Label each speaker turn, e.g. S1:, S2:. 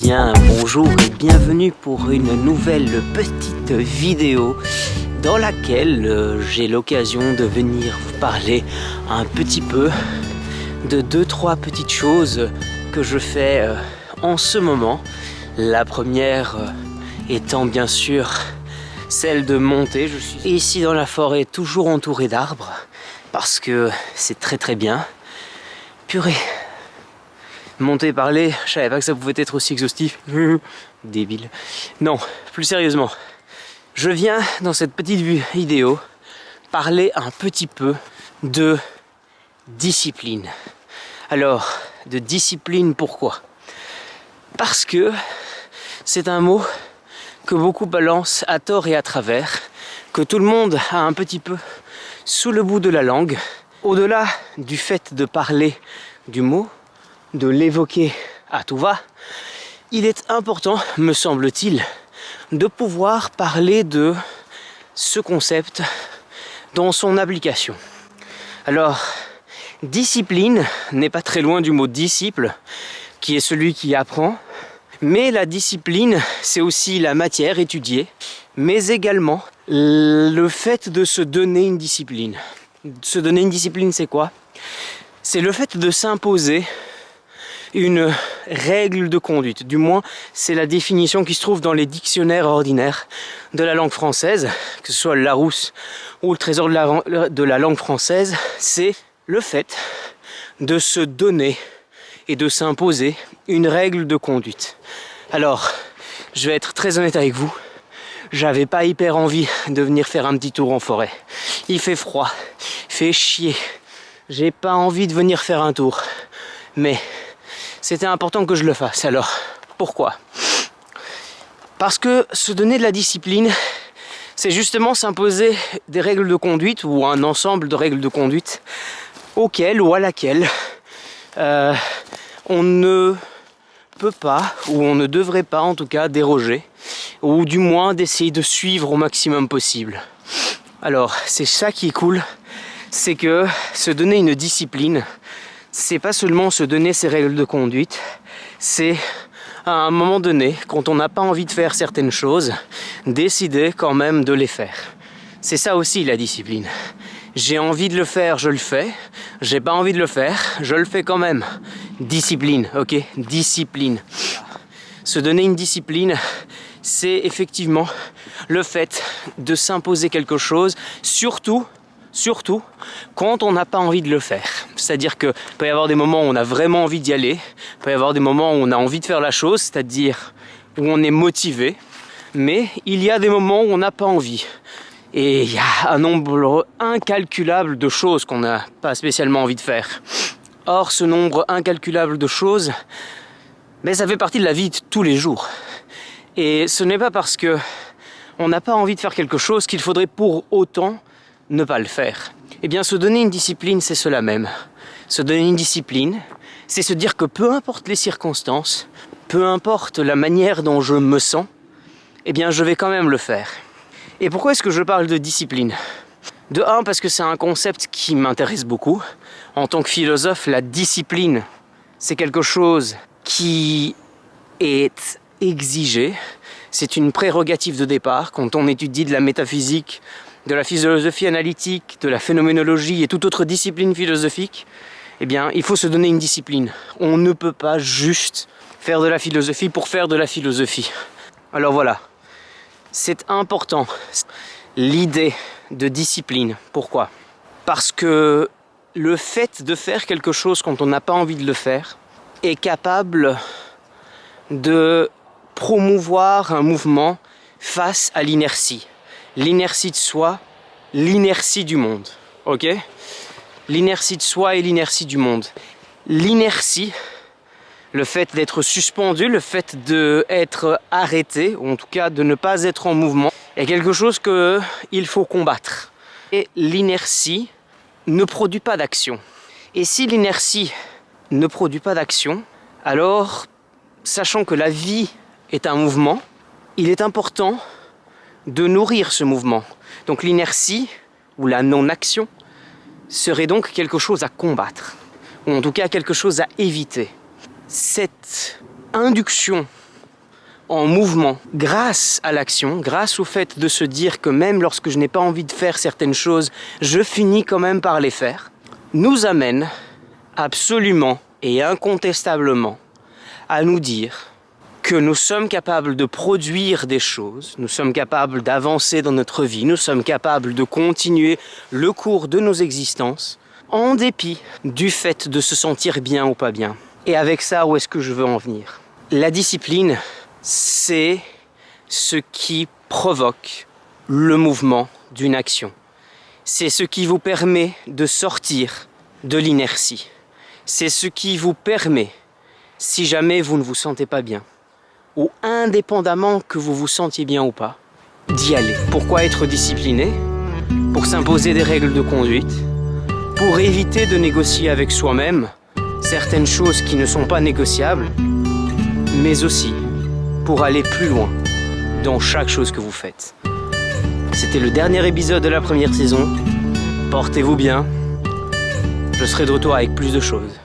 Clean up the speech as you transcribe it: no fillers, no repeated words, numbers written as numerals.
S1: bien, bonjour et bienvenue pour une nouvelle petite vidéo dans laquelle j'ai l'occasion de venir vous parler un petit peu de 2-3 petites choses que je fais en ce moment. La première étant bien sûr celle de monter. Je suis ici dans la forêt, toujours entouré d'arbres, parce que c'est très bien. Purée, monter, parler, je savais pas que ça pouvait être aussi exhaustif. Débile. Non, plus sérieusement, je viens dans cette petite vidéo parler un petit peu de discipline. Alors, de discipline, pourquoi? Parce que c'est un mot que beaucoup balancent à tort et à travers, que tout le monde a un petit peu sous le bout de la langue. Au-delà du fait de parler du mot, de l'évoquer à tout va, il est important, me semble-t-il, de pouvoir parler de ce concept dans son application. Alors, discipline n'est pas très loin du mot disciple, qui est celui qui apprend, mais la discipline, c'est aussi la matière étudiée, mais également le fait de se donner une discipline. Se donner une discipline, c'est quoi? C'est le fait de s'imposer une règle de conduite. Du moins, c'est la définition qui se trouve dans les dictionnaires ordinaires de la langue française, que ce soit le Larousse ou le Trésor de la langue française. C'est le fait de se donner et de s'imposer une règle de conduite. Alors, je vais être très honnête avec vous, j'avais pas hyper envie de venir faire un petit tour en forêt. Il fait froid, il fait chier, j'ai pas envie de venir faire un tour. Mais c'était important que je le fasse. Alors, pourquoi? Parce que se donner de la discipline, c'est justement s'imposer des règles de conduite ou un ensemble de règles de conduite auxquelles ou à laquelle on ne peut pas, ou on ne devrait pas en tout cas déroger, ou du moins d'essayer de suivre au maximum possible. Alors, c'est ça qui est cool, c'est que se donner une discipline, c'est pas seulement se donner ses règles de conduite, c'est à un moment donné, quand on n'a pas envie de faire certaines choses, décider quand même de les faire. C'est ça aussi la discipline. J'ai envie de le faire, je le fais. J'ai pas envie de le faire, je le fais quand même. Discipline, ok? Discipline. Se donner une discipline, c'est effectivement le fait de s'imposer quelque chose, surtout quand on n'a pas envie de le faire. C'est-à-dire qu'il peut y avoir des moments où on a vraiment envie d'y aller, il peut y avoir des moments où on a envie de faire la chose, c'est-à-dire où on est motivé, mais il y a des moments où on n'a pas envie. Et il y a un nombre incalculable de choses qu'on n'a pas spécialement envie de faire. Or, ce nombre incalculable de choses, ça fait partie de la vie de tous les jours. Et ce n'est pas parce que on n'a pas envie de faire quelque chose qu'il faudrait pour autant ne pas le faire. Eh bien, se donner une discipline, c'est cela même. Se donner une discipline, c'est se dire que peu importe les circonstances, peu importe la manière dont je me sens, eh bien, je vais quand même le faire. Et pourquoi est-ce que je parle de discipline? De un, parce que c'est un concept qui m'intéresse beaucoup. En tant que philosophe, la discipline, c'est quelque chose qui est exigé. C'est une prérogative de départ. Quand on étudie de la métaphysique, de la philosophie analytique, de la phénoménologie et toute autre discipline philosophique, eh bien, il faut se donner une discipline. On ne peut pas juste faire de la philosophie pour faire de la philosophie. Alors voilà. C'est important, l'idée de discipline. Pourquoi? Parce que le fait de faire quelque chose quand on n'a pas envie de le faire est capable de promouvoir un mouvement face à l'inertie. L'inertie de soi, l'inertie du monde. Ok? L'inertie de soi et l'inertie du monde. L'inertie, le fait d'être suspendu, le fait d'être arrêté, ou en tout cas de ne pas être en mouvement, est quelque chose qu'il faut combattre. Et l'inertie ne produit pas d'action. Et si l'inertie ne produit pas d'action, alors, sachant que la vie est un mouvement, il est important de nourrir ce mouvement. Donc l'inertie, ou la non-action, serait donc quelque chose à combattre, ou en tout cas quelque chose à éviter. Cette induction en mouvement grâce à l'action, grâce au fait de se dire que même lorsque je n'ai pas envie de faire certaines choses, je finis quand même par les faire, nous amène absolument et incontestablement à nous dire que nous sommes capables de produire des choses, nous sommes capables d'avancer dans notre vie, nous sommes capables de continuer le cours de nos existences en dépit du fait de se sentir bien ou pas bien. Et avec ça, où est-ce que je veux en venir? La discipline, c'est ce qui provoque le mouvement d'une action. C'est ce qui vous permet de sortir de l'inertie. C'est ce qui vous permet, si jamais vous ne vous sentez pas bien, ou indépendamment que vous vous sentiez bien ou pas, d'y aller. Pourquoi être discipliné? Pour s'imposer des règles de conduite, pour éviter de négocier avec soi-même certaines choses qui ne sont pas négociables, mais aussi pour aller plus loin dans chaque chose que vous faites. C'était le dernier épisode de la première saison. Portez-vous bien. Je serai de retour avec plus de choses.